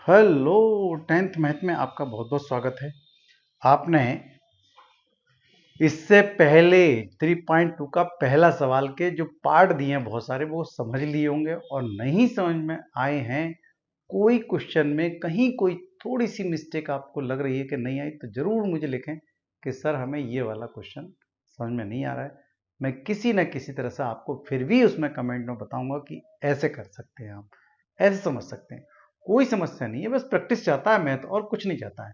Hello, 10th math में आपका बहुत बहुत स्वागत है। आपने इससे पहले 3.2 का पहला सवाल के जो पार्ट दिए हैं बहुत सारे वो समझ लिए होंगे, और नहीं समझ में आए हैं, कोई क्वेश्चन में कहीं कोई थोड़ी सी मिस्टेक आपको लग रही है कि नहीं आई, तो जरूर मुझे लिखें कि सर हमें ये वाला क्वेश्चन समझ में नहीं आ रहा है। मैं किसी न किसी तरह से आपको फिर भी उसमें कमेंट में बताऊंगा कि ऐसे कर सकते हैं, आप ऐसे समझ सकते हैं। कोई समस्या नहीं है, बस प्रैक्टिस चाहता है मैथ, और कुछ नहीं चाहता है।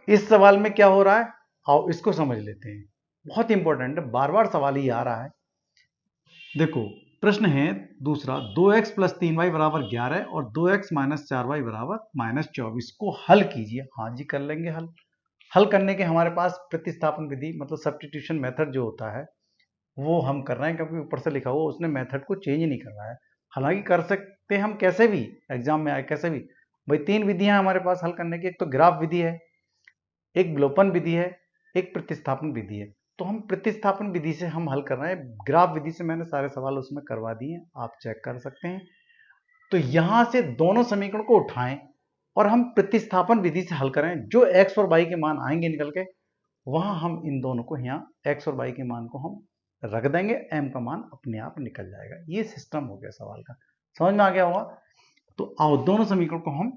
इस सवाल में क्या हो रहा है, आओ इसको समझ लेते हैं। बहुत इंपॉर्टेंट है, बार बार सवाल ही आ रहा है। देखो, प्रश्न है दूसरा, 2x प्लस 3y बराबर 11 और 2x माइनस 4y बराबर माइनस 24 को हल कीजिए। हाँ जी, कर लेंगे हल। हल करने के हमारे पास प्रतिस्थापन विधि मतलब सब्स्टिट्यूशन मेथड जो होता है वो हम कर रहे हैं, क्योंकि ऊपर से लिखा हुआ उसने मेथड को चेंज नहीं कर रहा है। हालांकि कर सकते हैं हम कैसे भी, एग्जाम में आए कैसे भी। भाई तीन विधियां हमारे पास हल करने की, एक तो ग्राफ विधि है, एक विलोपन विधि है, एक प्रतिस्थापन विधि है। तो हम प्रतिस्थापन विधि से हम हल कर रहे हैं। ग्राफ विधि से मैंने सारे सवाल उसमें करवा दिए, आप चेक कर सकते हैं। तो यहां से दोनों समीकरण को उठाएं और हम प्रतिस्थापन विधि से हल करें। जो x और y के मान आएंगे निकल के, वहां हम इन दोनों को, यहाँ x और y के मान को हम रख देंगे, m का मान अपने आप निकल जाएगा। ये सिस्टम हो गया सवाल का, समझ में आ गया होगा। तो आओ दोनों समीकरण को हम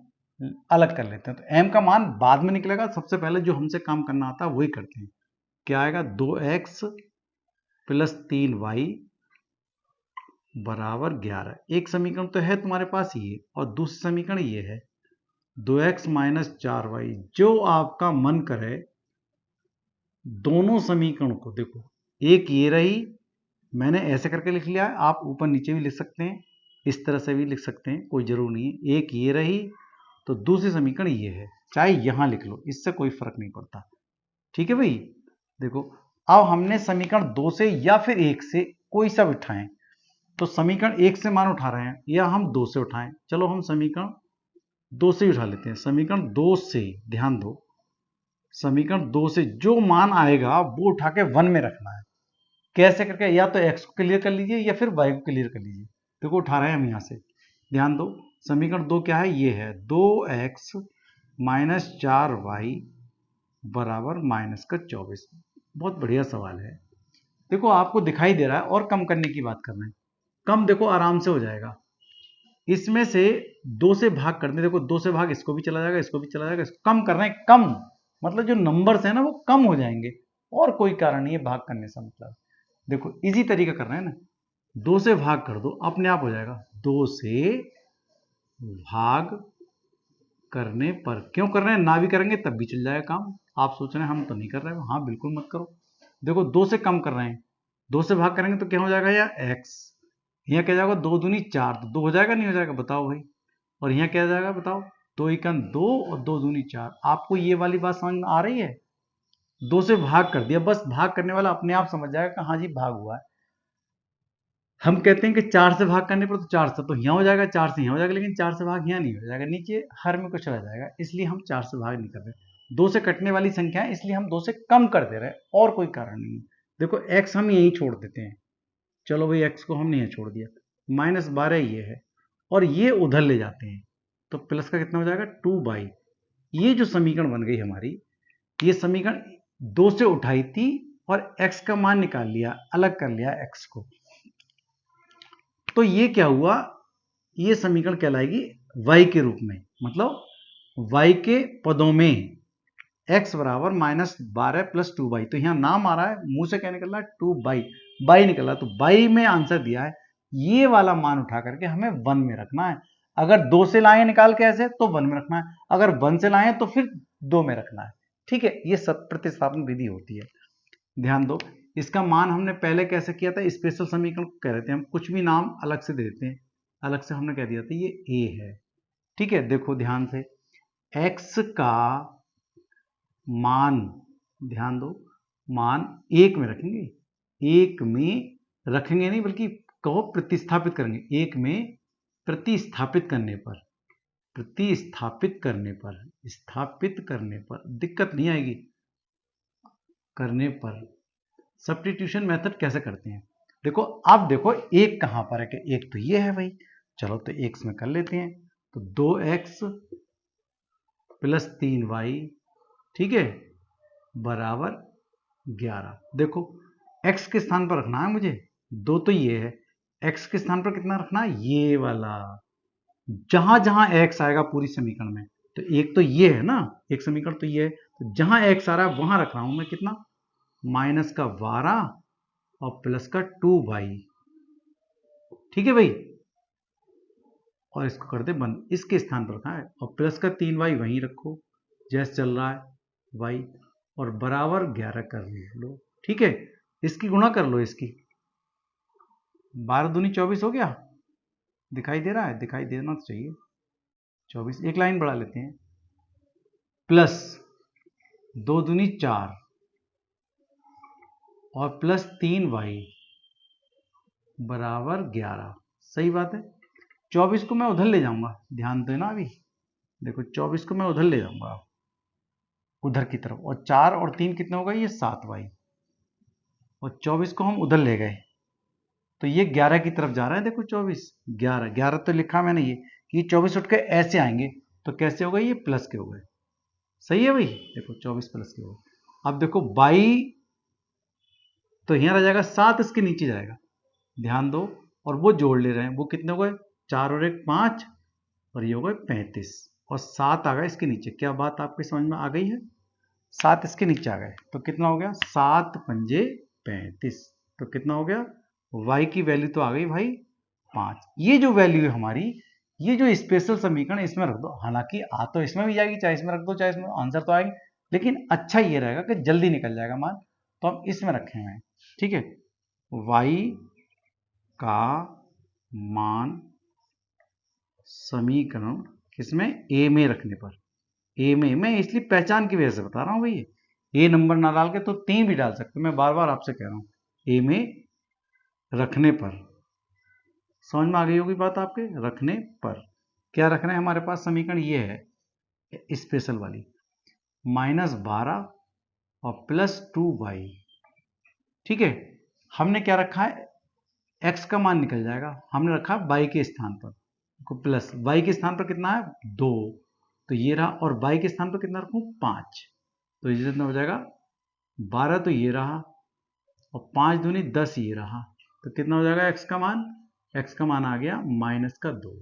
अलग कर लेते हैं। तो m का मान बाद में निकलेगा, सबसे पहले जो हमसे काम करना आता है वही करते हैं। क्या आएगा, 2x प्लस 3y बराबर 11। एक समीकरण तो है तुम्हारे पास ये, और दूसरी समीकरण ये है 2x माइनस 4y। जो आपका मन करे दोनों समीकरण को देखो, एक ये रही, मैंने ऐसे करके लिख लिया है, आप ऊपर नीचे भी लिख सकते हैं, इस तरह से भी लिख सकते हैं, कोई जरूर नहीं है। एक ये रही तो दूसरी समीकरण ये है, चाहे यहां लिख लो, इससे कोई फर्क नहीं पड़ता। ठीक है भाई। देखो, अब हमने समीकरण 2 से या फिर 1 से कोई सा उठाएं, तो समीकरण 1 से मान उठा रहे हैं या हम 2 से उठाएं, चलो हम समीकरण 2 से उठा लेते हैं। समीकरण 2 से, ध्यान दो, समीकरण 2 से जो मान आएगा वो उठा के 1 में रखना है। कैसे करके, या तो x को क्लियर कर लीजिए या फिर y को क्लियर कर लीजिए। देखो उठा रहे हैं हम यहां से, ध्यान दो। समीकरण 2 क्या है, ये है 2x माइनस 4y बराबर माइनस का 24। बहुत बढ़िया सवाल है। देखो आपको दिखाई दे रहा है, और कम करने की बात कर रहे हैं, कम देखो आराम से हो जाएगा। इसमें से 2 से भाग कर दें, देखो 2 से भाग, इसको भी चला जाएगा, इसको भी चला जाएगा, इसको कम कर रहे हैं। कम मतलब जो नंबर्स है ना वो कम हो जाएंगे, और कोई कारण नहीं है भाग करने से। मतलब देखो इजी तरीका कर रहे हैं ना, 2 से भाग कर दो, अपने आप हो जाएगा। 2 से भाग करने पर, क्यों कर रहे हैं, ना भी करेंगे तब भी चल जाएगा काम। आप सोच रहे हैं हम तो नहीं कर रहे हैं, हाँ बिल्कुल मत करो। देखो 2 से कम कर रहे हैं, 2 से भाग करेंगे तो क्या हो जाएगा, या x, यहाँ क्या जाएगा, 2 दूनी 4, तो 2 हो जाएगा नहीं हो जाएगा, बताओ भाई। और यहाँ क्या जाएगा बताओ, 2 एकन 2 और 2 दूनी 4। आपको ये वाली बात समझ में आ रही है। 2 से भाग कर दिया, बस भाग करने वाला अपने आप समझ जाएगा कि हाँ जी भाग हुआ है। हम कहते हैं कि 4 से भाग करने पर, तो 4 से तो यहाँ हो जाएगा, 4 से यहाँ हो जाएगा, लेकिन 4 से भाग यहाँ नहीं हो जाएगा, नीचे हर में कुछ रह जाएगा, इसलिए हम 4 से भाग नहीं कर रहे। 2 से कटने वाली संख्या है, इसलिए हम 2 से कम कर दे रहे हैं, और कोई कारण नहीं है। देखो x हम यहीं छोड़ देते हैं, चलो भाई x को हमने यहाँ छोड़ दिया, माइनस 12 ये है, और ये उधर ले जाते हैं, तो प्लस का कितना हो जाएगा, 2/। ये जो समीकरण बन गई हमारी, ये समीकरण 2 से उठाई थी और x का मान निकाल लिया, अलग कर लिया x को, तो ये क्या हुआ, ये समीकरण कहलाएगी y के रूप में, मतलब y के पदों में x बराबर माइनस 12 प्लस 2/। तो यहां नाम आ रहा है, मुंह से क्या निकल रहा है, 2/, बाई निकल रहा है, तो बाई में आंसर दिया है। ये वाला मान उठा करके हमें 1 में रखना है। अगर 2 से लाए निकाल के ऐसे तो 1 में रखना है, अगर 1 से लाए तो फिर 2 में रखना है। ठीक है, ये सब प्रतिस्थापन विधि होती है। ध्यान दो, इसका मान हमने पहले कैसे किया था, स्पेशल समीकरण कह रहे थे हम, कुछ भी नाम अलग से दे देते हैं। अलग से हमने कह दिया था ये a है। ठीक है, देखो ध्यान से, x का मान, ध्यान दो, मान 1 में रखेंगे, 1 में रखेंगे नहीं बल्कि कहो प्रतिस्थापित करेंगे। 1 में प्रतिस्थापित करने पर, प्रतिस्थापित करने पर, स्थापित करने पर दिक्कत नहीं आएगी, करने पर सब्स्टिट्यूशन मेथड कैसे करते हैं। देखो अब देखो एक कहां पर है, कि एक तो ये है भाई, चलो तो एक में कर लेते हैं। तो 2x प्लस 3y, ठीक है, बराबर 11। देखो x के स्थान पर रखना है मुझे, 2 तो ये है, x के स्थान पर कितना रखना है, ये वाला। जहां जहां x आएगा पूरी समीकरण में, तो एक तो ये है ना, एक समीकरण तो ये है, तो जहां x आ रहा है वहां रख रहा हूं मैं कितना, -12 और प्लस का 2y, ठीक है भाई। और इसको कर दे बंद, इसके स्थान पर रखा है, और प्लस का 3y वहीं रखो जैसे चल रहा है y, और बराबर 11 कर लो, ठीक है। इसकी गुणा कर लो, इसकी 12 दूनी 24 हो गया, दिखाई दे रहा है, दिखाई देना तो चाहिए। 24, एक लाइन बढ़ा लेते हैं, प्लस 2 दूनी 4 और प्लस 3y बराबर 11। सही बात है। 24 को मैं उधर ले जाऊंगा, ध्यान देना अभी, देखो 24 को मैं उधर ले जाऊंगा, उधर की तरफ, और 4 और 3 कितने हो गए, ये 7y, और 24 को हम उधर ले गए, तो ये 11 की तरफ जा रहा है। देखो 24, 11, 11 तो लिखा मैंने ये 24 उठ के ऐसे आएंगे, तो कैसे हो गए, ये प्लस के हो गए। सही है भाई, देखो 24 प्लस के हो गए। अब देखो 22 तो यहां रह जाएगा, 7 इसके नीचे जाएगा, ध्यान दो, और वो जोड़ ले रहे हैं, वो कितने हो गए, 4 और 1 5, और ये हो गए 35, और 7 आ गए इसके नीचे। क्या बात आपकी समझ में आ गई है, 7 इसके नीचे आ गए, तो कितना हो गया, 7 पंजे 35, तो कितना हो गया, y की वैल्यू तो आ गई भाई 5। ये जो वैल्यू है हमारी, ये जो स्पेशल समीकरण, इसमें रख दो, हालांकि आ तो इसमें भी जाएगी, चाहे इसमें रख दो चाहे इसमें, आंसर तो आएगी, लेकिन अच्छा ये रहेगा कि जल्दी निकल जाएगा मान, तो हम इसमें रखेंगे, ठीक है। y का मान समीकरण किसमें, a में रखने पर, a में, मैं इसलिए पहचान की वजह से बता रहा हूं भाई, a नंबर ना डाल के तो 3 भी डाल सकते, मैं बार बार आपसे कह रहा हूं, a में रखने पर। समझ में आ गई होगी बात आपके, रखने पर क्या रखना है, हमारे पास समीकरण ये है स्पेशल वाली, -12 और प्लस 2y, ठीक है। हमने क्या रखा है, x का मान निकल जाएगा, हमने रखा y के स्थान पर, प्लस y के स्थान पर कितना है 2, तो ये रहा, और y के स्थान पर कितना रखूं 5, तो ये कितना हो जाएगा 12, तो ये रहा, और 5 दूनी 10 ये रहा, तो कितना हो जाएगा x का मान, x का मान आ गया -2।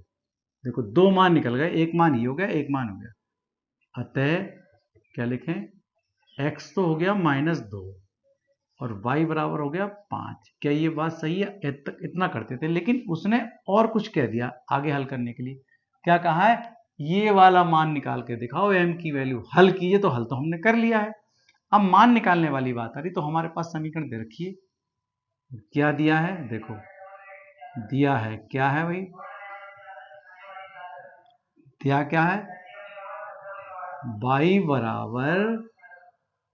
देखो 2 मान निकल गए, एक मान ये हो गया, एक मान हो गया, अतः क्या लिखें, x तो हो गया -2 और y बराबर हो गया 5। क्या ये बात सही है, इतना करते थे, लेकिन उसने और कुछ कह दिया आगे हल करने के लिए, क्या कहा है, ये वाला मान निकाल के दिखाओ, m की वैल्यू हल कीजिए, तो हल तो हमने कर लिया है, अब मान निकालने वाली बात आ रही, तो हमारे पास समीकरण दे रखी है, क्या दिया है, देखो दिया है, क्या है भाई, दिया क्या है, y बराबर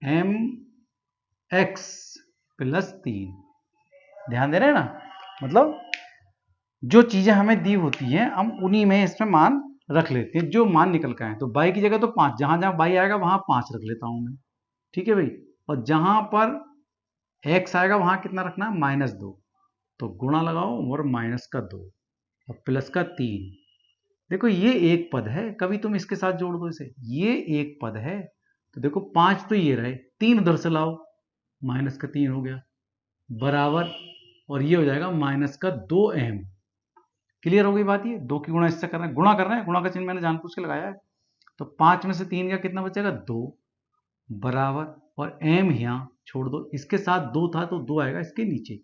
एम एक्स प्लस 3, ध्यान दे रहे हैं ना, मतलब जो चीजें हमें दी होती हैं हम उन्हीं में इसमें मान रख लेते हैं, जो मान निकल के आए, तो y की जगह तो 5, जहां जहां y आएगा वहां 5 रख लेता हूं मैं, ठीक है भाई, और जहां पर x आएगा वहां कितना रखना है, -2, तो गुणा लगाओ और -2 और प्लस का 3। देखो ये एक पद है, कभी तुम इसके साथ जोड़ दो इसे, ये एक पद है, तो देखो 5 तो ये रहे, 3 उधर से लाओ, -3 हो गया, बराबर, और ये हो जाएगा -2m। क्लियर हो गई बात, ये 2 की गुणा इससे कर रहे हैं, गुणा कर रहे हैं, गुणा का चिन्ह मैंने जानबूझ के लगाया है, तो 5 में से 3 का कितना बचेगा 2, बराबर, और m यहां छोड़ दो, इसके साथ 2 था तो 2 आएगा इसके नीचे,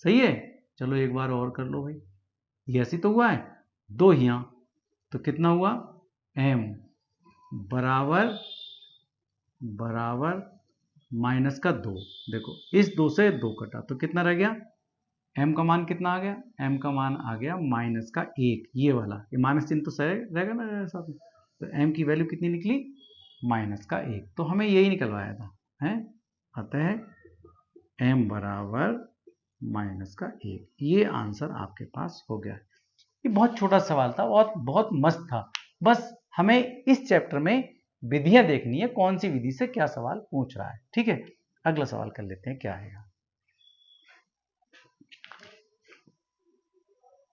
सही है। चलो एक बार और कर लो भाई, ये ऐसी तो हुआ है, 2 यहां, तो कितना हुआ m बराबर -2, देखो इस 2 से 2 कटा, तो कितना रह गया, m का मान कितना आ गया, m का मान आ गया -1, ये वाला, ये माइनस चिन्ह तो सही रहेगा ना साथ में, तो m की वैल्यू कितनी निकली -1, तो हमें यही निकलवाया था, है, अतः m बराबर -1, ये आंसर आपके पास हो गया। ये बहुत छोटा सवाल था, बहुत बहुत मस्त था, बस हमें इस चैप्टर में विधियां देखनी है, कौन सी विधि से क्या सवाल पूछ रहा है, ठीक है। अगला सवाल कर लेते हैं, क्या है।